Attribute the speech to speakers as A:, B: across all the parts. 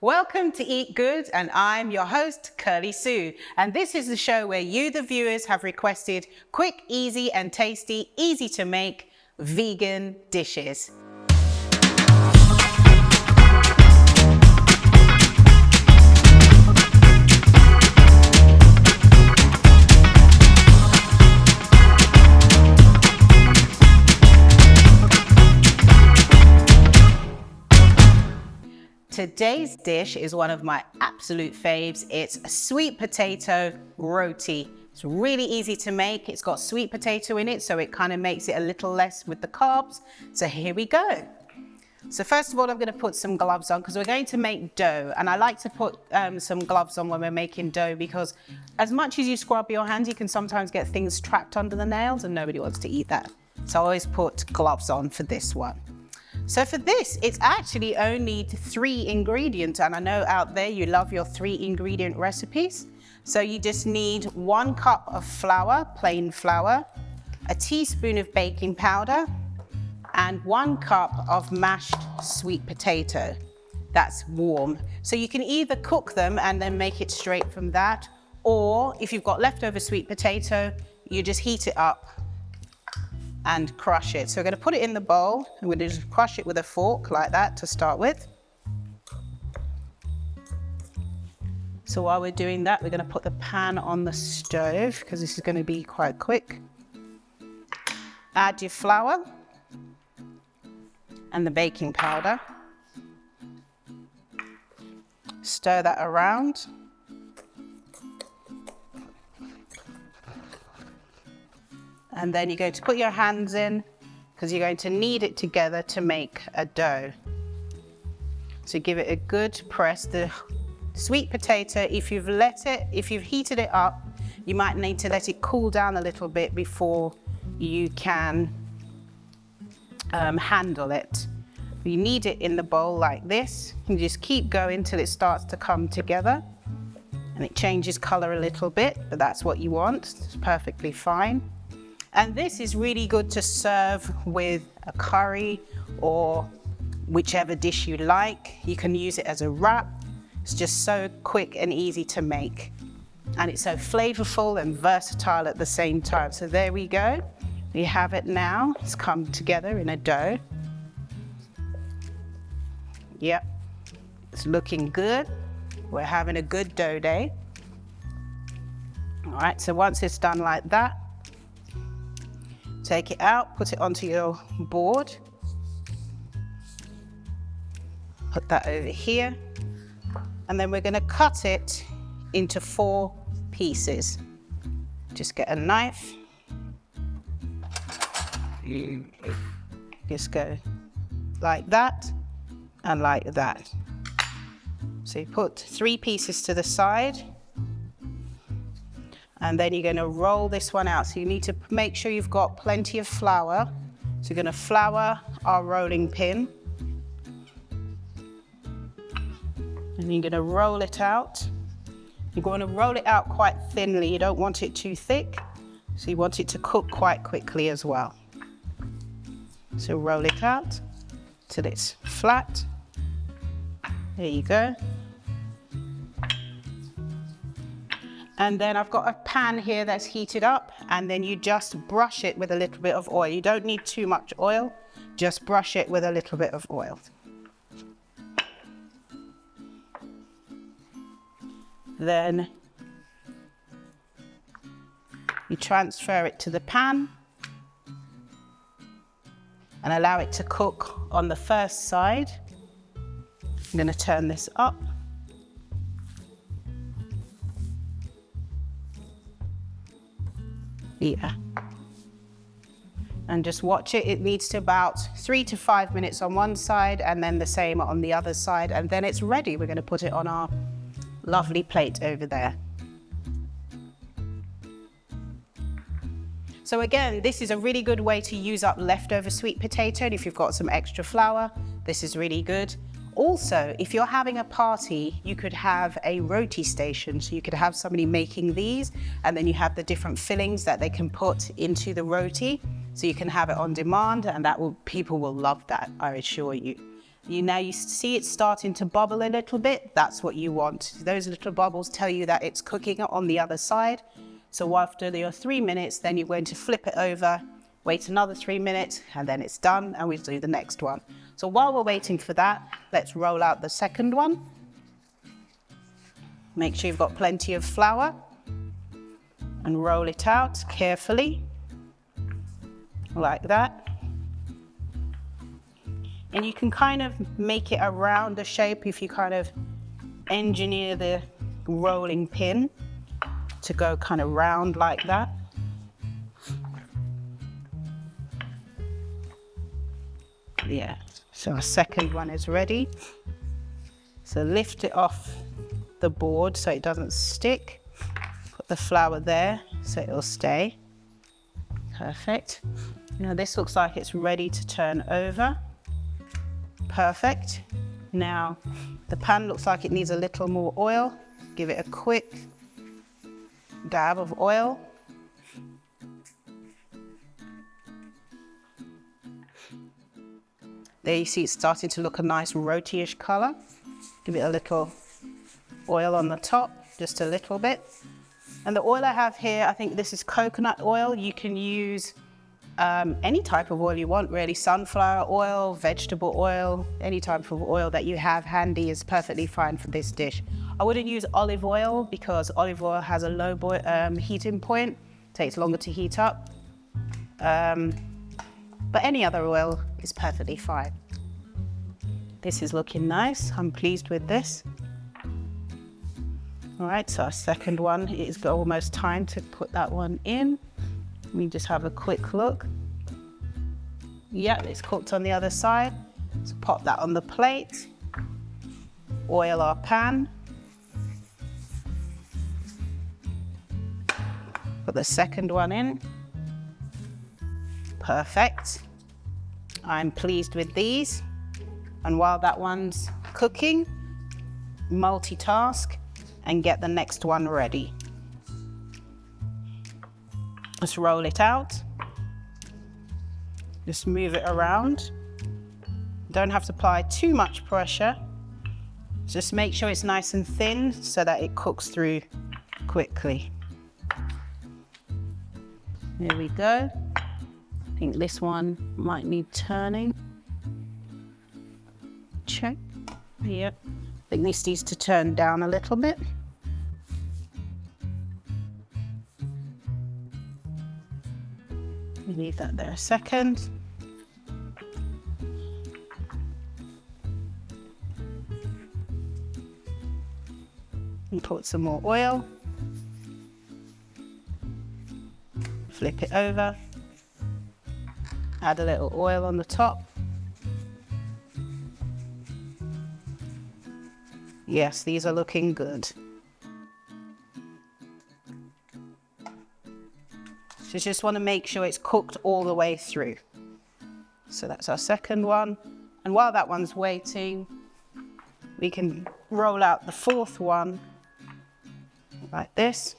A: Welcome to Eat Good, and I'm your host, Kirly-Sue. And this is the show where you, the viewers, have requested quick, easy and tasty, easy to make vegan dishes. Today's dish is one of my absolute faves. It's a sweet potato roti. It's really easy to make. It's got sweet potato in it, so it kind of makes it a little less with the carbs. So here we go. So first of all, I'm going to put some gloves on because we're going to make dough. And I like to put some gloves on when we're making dough because as much as you scrub your hands, you can sometimes get things trapped under the nails and nobody wants to eat that. So I always put gloves on for this one. So for this, it's actually only 3 ingredients, and I know out there you love your 3 ingredient recipes. So you just need 1 cup of flour, plain flour, a teaspoon of baking powder, and 1 cup of mashed sweet potato. That's warm. So you can either cook them and then make it straight from that, or if you've got leftover sweet potato, you just heat it up and crush it. So we're going to put it in the bowl and we're going to just crush it with a fork like that to start with. So while we're doing that, we're going to put the pan on the stove because this is going to be quite quick. Add your flour and the baking powder. Stir that around. And then you're going to put your hands in because you're going to knead it together to make a dough. So give it a good press. The sweet potato, if you've heated it up, you might need to let it cool down a little bit before you can handle it. You knead it in the bowl like this. You just keep going till it starts to come together and it changes color a little bit, but that's what you want. It's perfectly fine. And this is really good to serve with a curry or whichever dish you like. You can use it as a wrap. It's just so quick and easy to make. And it's so flavorful and versatile at the same time. So there we go. We have it now. It's come together in a dough. Yep, it's looking good. We're having a good dough day. All right, so once it's done like that, take it out, put it onto your board. Put that over here. And then we're going to cut it into 4 pieces. Just get a knife. Just go like that and like that. So you put 3 pieces to the side. And then you're going to roll this one out. So you need to make sure you've got plenty of flour. So we're going to flour our rolling pin. And you're going to roll it out. You're going to roll it out quite thinly. You don't want it too thick. So you want it to cook quite quickly as well. So roll it out till it's flat. There you go. And then I've got a pan here that's heated up, and then you just brush it with a little bit of oil. You don't need too much oil, just brush it with a little bit of oil. Then you transfer it to the pan and allow it to cook on the first side. I'm going to turn this up. Yeah. And just watch it. It needs to about 3 to 5 minutes on one side and then the same on the other side, and then it's ready. We're going to put it on our lovely plate over there. So again, this is a really good way to use up leftover sweet potato. And if you've got some extra flour, this is really good. Also, if you're having a party, you could have a roti station. So you could have somebody making these, and then you have the different fillings that they can put into the roti. So you can have it on demand, and people will love that, I assure you. Now you see it starting to bubble a little bit. That's what you want. Those little bubbles tell you that it's cooking on the other side. So after your 3 minutes, then you're going to flip it over, wait another 3 minutes, and then it's done, and we do the next one. So while we're waiting for that, let's roll out the second one. Make sure you've got plenty of flour and roll it out carefully, like that. And you can kind of make it a rounder shape if you kind of engineer the rolling pin to go kind of round like that. Yeah, so our second one is ready. So lift it off the board so it doesn't stick. Put the flour there so it'll stay. Perfect. Now this looks like it's ready to turn over. Perfect. Now the pan looks like it needs a little more oil. Give it a quick dab of oil. There you see it's starting to look a nice roti-ish color. Give it a little oil on the top, just a little bit. And the oil I have here, I think this is coconut oil. You can use any type of oil you want, really. Sunflower oil, vegetable oil, any type of oil that you have handy is perfectly fine for this dish. I wouldn't use olive oil because olive oil has a low heating point, takes longer to heat up. But any other oil is perfectly fine. This is looking nice. I'm pleased with this. All right, so our second one, it's got almost time to put that one in. Let me just have a quick look. Yeah, it's cooked on the other side. So pop that on the plate. Oil our pan. Put the second one in. Perfect. I'm pleased with these. And while that one's cooking, multitask and get the next one ready. Just roll it out. Just move it around. Don't have to apply too much pressure. Just make sure it's nice and thin so that it cooks through quickly. There we go. I think this one might need turning. Check. Yep. I think this needs to turn down a little bit. Leave that there a second. And put some more oil. Flip it over. Add a little oil on the top. Yes, these are looking good. So just want to make sure it's cooked all the way through. So that's our second one. And while that one's waiting, we can roll out the fourth one like this.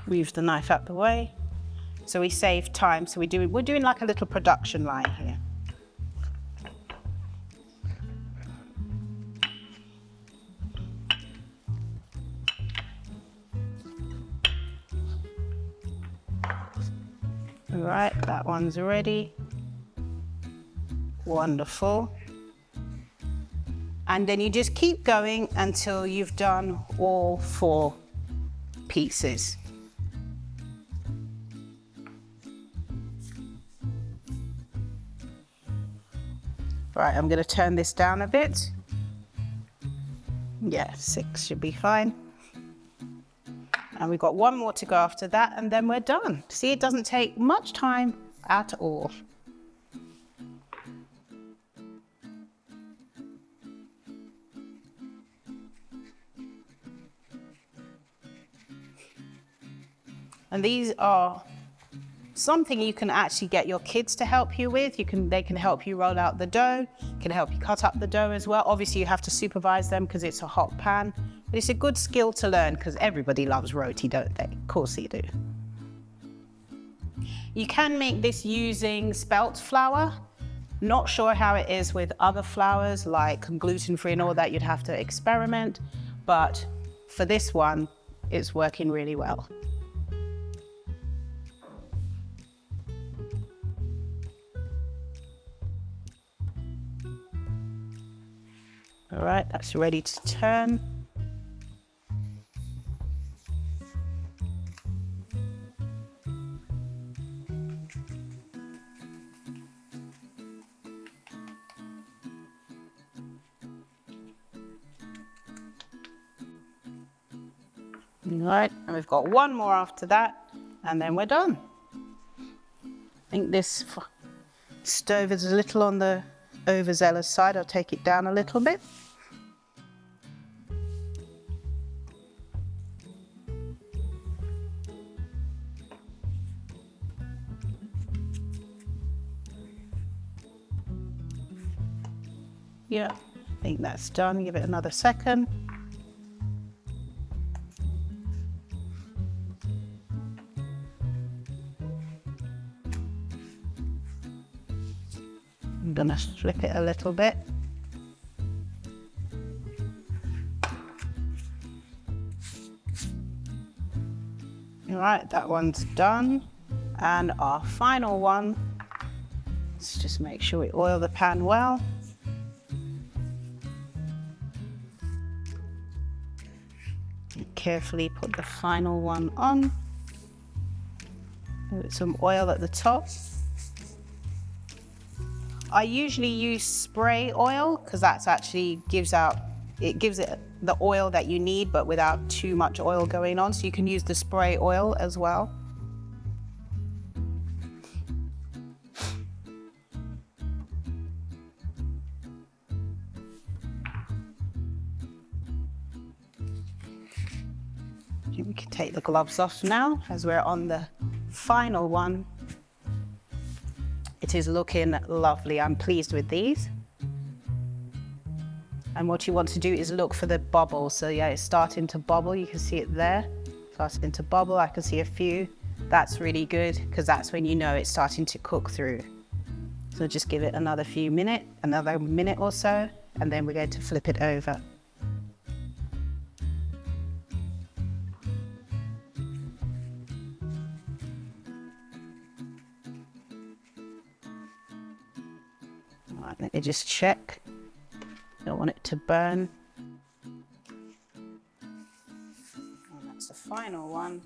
A: Move the knife out the way. So we save time. So we're doing like a little production line here. All right, that one's ready. Wonderful. And then you just keep going until you've done all 4 pieces. Right, I'm going to turn this down a bit. Yeah, 6 should be fine. And we've got 1 more to go after that, and then we're done. See, it doesn't take much time at all. And these are something you can actually get your kids to help you with. They can help you roll out the dough, can help you cut up the dough as well. Obviously you have to supervise them because it's a hot pan, but it's a good skill to learn because everybody loves roti, don't they? Of course they do. You can make this using spelt flour. Not sure how it is with other flours like gluten-free and all that, you'd have to experiment, but for this one, it's working really well. All right, that's ready to turn. All right, and we've got one more after that, and then we're done. I think this stove is a little on the overzealous side. I'll take it down a little bit. Yeah, I think that's done. Give it another second. I'm gonna flip it a little bit. All right, that one's done. And our final one, let's just make sure we oil the pan well. And carefully put the final one on. Put some oil at the top. I usually use spray oil because that's actually gives it the oil that you need, but without too much oil going on. So you can use the spray oil as well. We can take the gloves off now as we're on the final one. It is looking lovely. I'm pleased with these. And what you want to do is look for the bubbles. So yeah, it's starting to bubble. You can see it there. Starting to bubble. I can see a few. That's really good because that's when you know it's starting to cook through. So just give it another minute or so, and then we're going to flip it over. All right, let me just check. Don't want it to burn. And that's the final one.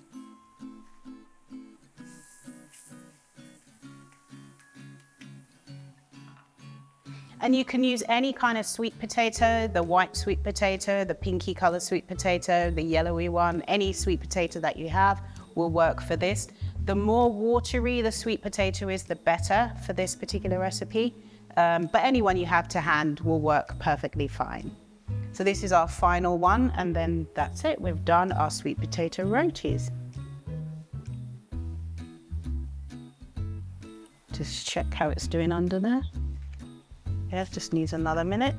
A: And you can use any kind of sweet potato, the white sweet potato, the pinky color sweet potato, the yellowy one, any sweet potato that you have will work for this. The more watery the sweet potato is, the better for this particular recipe. But any one you have to hand will work perfectly fine. So this is our final one, and then that's it. We've done our sweet potato rotis. Just check how it's doing under there. Yeah, it just needs another minute.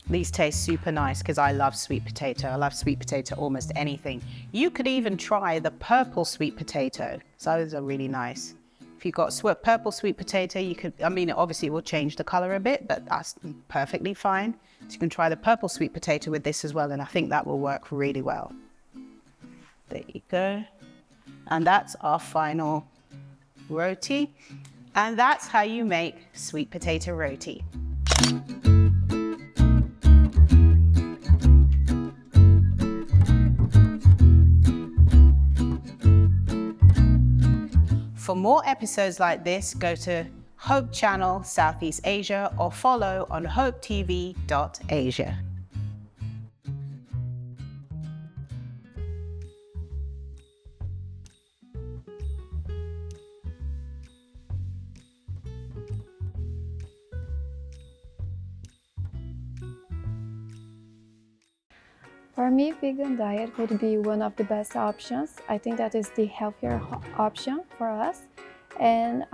A: These taste super nice because I love sweet potato. I love sweet potato almost anything. You could even try the purple sweet potato. So those are really nice. If you've got purple sweet potato, you could, I mean, obviously it will change the color a bit, but that's perfectly fine. So you can try the purple sweet potato with this as well, and I think that will work really well. There you go. And that's our final roti. And that's how you make sweet potato roti. For more episodes like this, go to Hope Channel Southeast Asia or follow on hopetv.asia.
B: For me, vegan diet would be one of the best options. I think that is the healthier option for us. And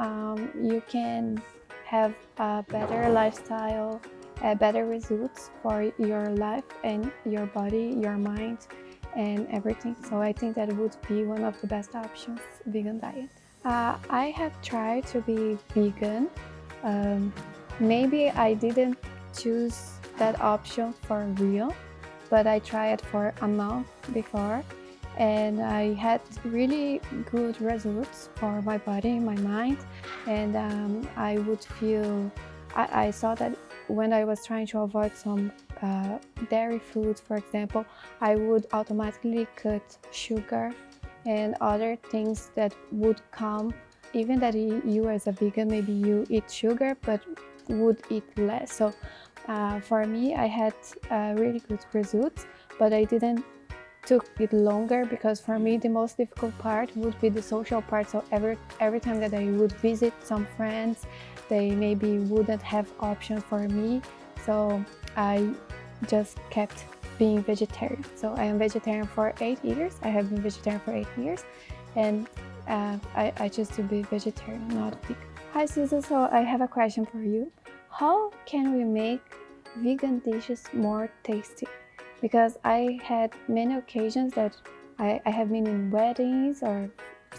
B: you can have a better lifestyle better results for your life and your body, your mind, and everything. So I think that would be one of the best options, vegan diet. I have tried to be vegan. Maybe I didn't choose that option for real, but I tried it for a month before, and I had really good results for my body, my mind, and I would feel, I saw that when I was trying to avoid some dairy foods, for example, I would automatically cut sugar and other things that would come, even that you as a vegan, maybe you eat sugar, but would eat less. So for me, I had really good results, but I didn't took it longer because for me the most difficult part would be the social part. So every time that I would visit some friends, they maybe wouldn't have option for me. So I just kept being vegetarian. So I am vegetarian for 8 years. I have been vegetarian for 8 years, and I choose to be vegetarian, not vegan. Hi Susan, so I have a question for you. How can we make vegan dishes more tasty? Because I had many occasions that I have been in weddings or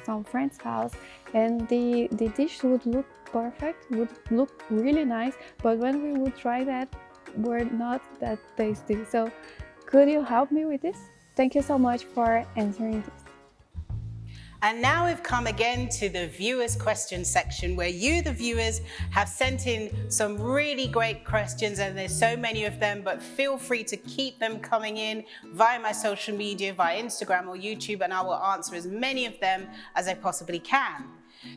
B: some friend's house, and the dish would look perfect, would look really nice, but when we would try that, were not that tasty. So could you help me with this? Thank you so much for answering this.
A: And now we've come again to the viewers' question section, where you, the viewers, have sent in some really great questions, and there's so many of them, but feel free to keep them coming in via my social media, via Instagram or YouTube, and I will answer as many of them as I possibly can.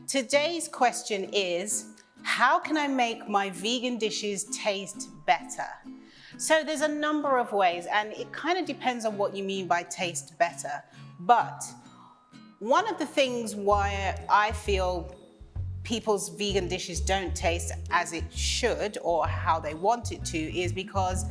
A: Today's question is, how can I make my vegan dishes taste better? So there's a number of ways, and it kind of depends on what you mean by taste better, but one of the things why I feel people's vegan dishes don't taste as it should or how they want it to is because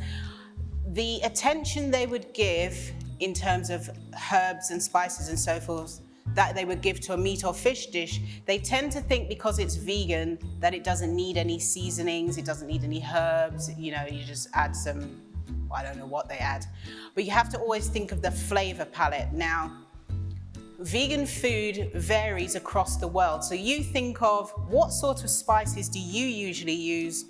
A: the attention they would give in terms of herbs and spices and so forth that they would give to a meat or fish dish, they tend to think because it's vegan that it doesn't need any seasonings, it doesn't need any herbs, you know, you just add some, I don't know what they add. But you have to always think of the flavor palette. Now, vegan food varies across the world. So you think of what sort of spices do you usually use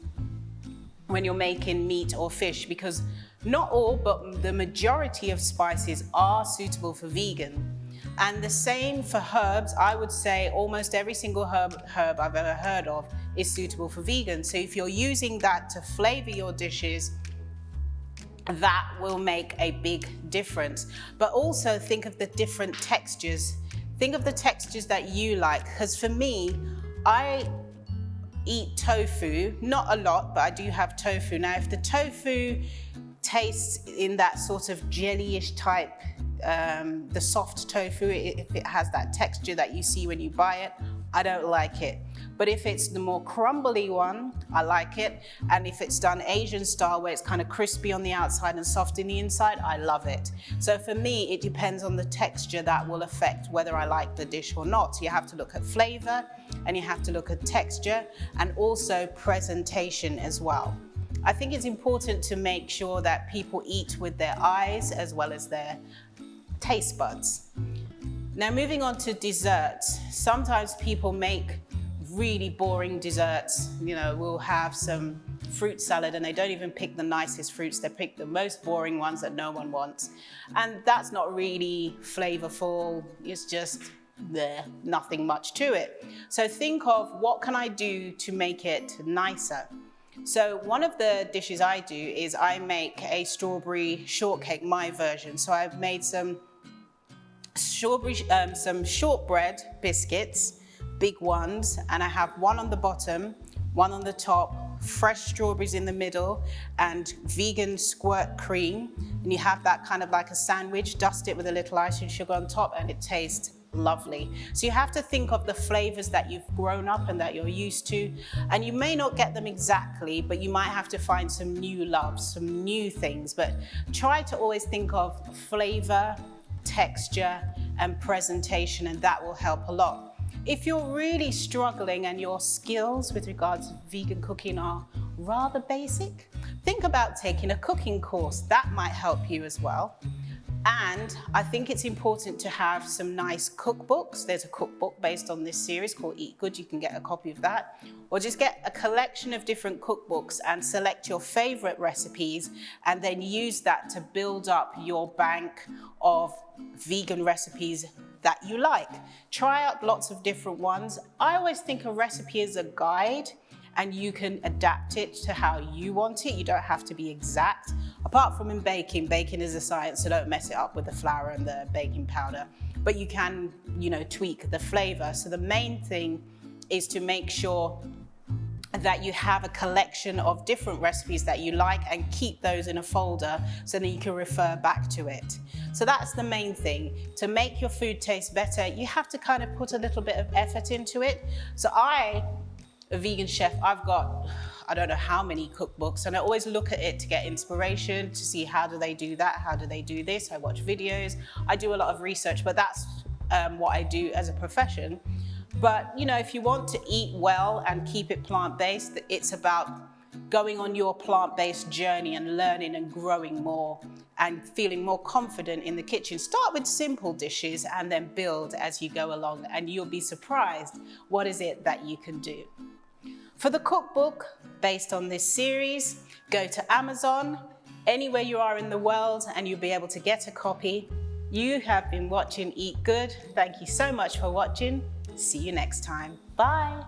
A: when you're making meat or fish? Because not all, but the majority of spices are suitable for vegan. And the same for herbs. I would say almost every single herb I've ever heard of is suitable for vegan. So if you're using that to flavor your dishes, that will make a big difference. But also think of the different textures. Think of the textures that you like. Because for me, I eat tofu, not a lot, but I do have tofu. Now, if the tofu tastes in that sort of jellyish type, the soft tofu, if it has that texture that you see when you buy it, I don't like it. But if it's the more crumbly one, I like it. And if it's done Asian style, where it's kind of crispy on the outside and soft in the inside, I love it. So for me, it depends on the texture that will affect whether I like the dish or not. So you have to look at flavor, and you have to look at texture, and also presentation as well. I think it's important to make sure that people eat with their eyes as well as their taste buds. Now, moving on to desserts. Sometimes people make really boring desserts. You know, we'll have some fruit salad and they don't even pick the nicest fruits. They pick the most boring ones that no one wants. And that's not really flavorful. It's just there, nothing much to it. So think of what can I do to make it nicer? So one of the dishes I do is I make a strawberry shortcake, my version. So I've made some shortbread biscuits, big ones, and I have one on the bottom, one on the top, fresh strawberries in the middle, and vegan squirt cream. And you have that kind of like a sandwich, dust it with a little icing sugar on top, and it tastes lovely. So you have to think of the flavors that you've grown up and that you're used to, and you may not get them exactly, but you might have to find some new loves, some new things. But try to always think of flavor, texture, and presentation, and that will help a lot. If you're really struggling and your skills with regards to vegan cooking are rather basic, think about taking a cooking course. That might help you as well. And I think it's important to have some nice cookbooks. There's a cookbook based on this series called Eat Good. You can get a copy of that. Or just get a collection of different cookbooks and select your favorite recipes and then use that to build up your bank of vegan recipes that you like. Try out lots of different ones. I always think a recipe is a guide and you can adapt it to how you want it. You don't have to be exact. Apart from in baking, baking is a science, so don't mess it up with the flour and the baking powder. But you can, tweak the flavor. So the main thing is to make sure that you have a collection of different recipes that you like and keep those in a folder so that you can refer back to it. So that's the main thing. To make your food taste better, you have to kind of put a little bit of effort into it. So a vegan chef, I've got, I don't know how many cookbooks, and I always look at it to get inspiration, to see how do they do that, how do they do this. I watch videos, I do a lot of research, but that's what I do as a profession. But if you want to eat well and keep it plant-based, it's about going on your plant-based journey and learning and growing more and feeling more confident in the kitchen. Start with simple dishes and then build as you go along, and you'll be surprised what is it that you can do. For the cookbook based on this series, go to Amazon, anywhere you are in the world, and you'll be able to get a copy. You have been watching Eat Good. Thank you so much for watching. See you next time. Bye.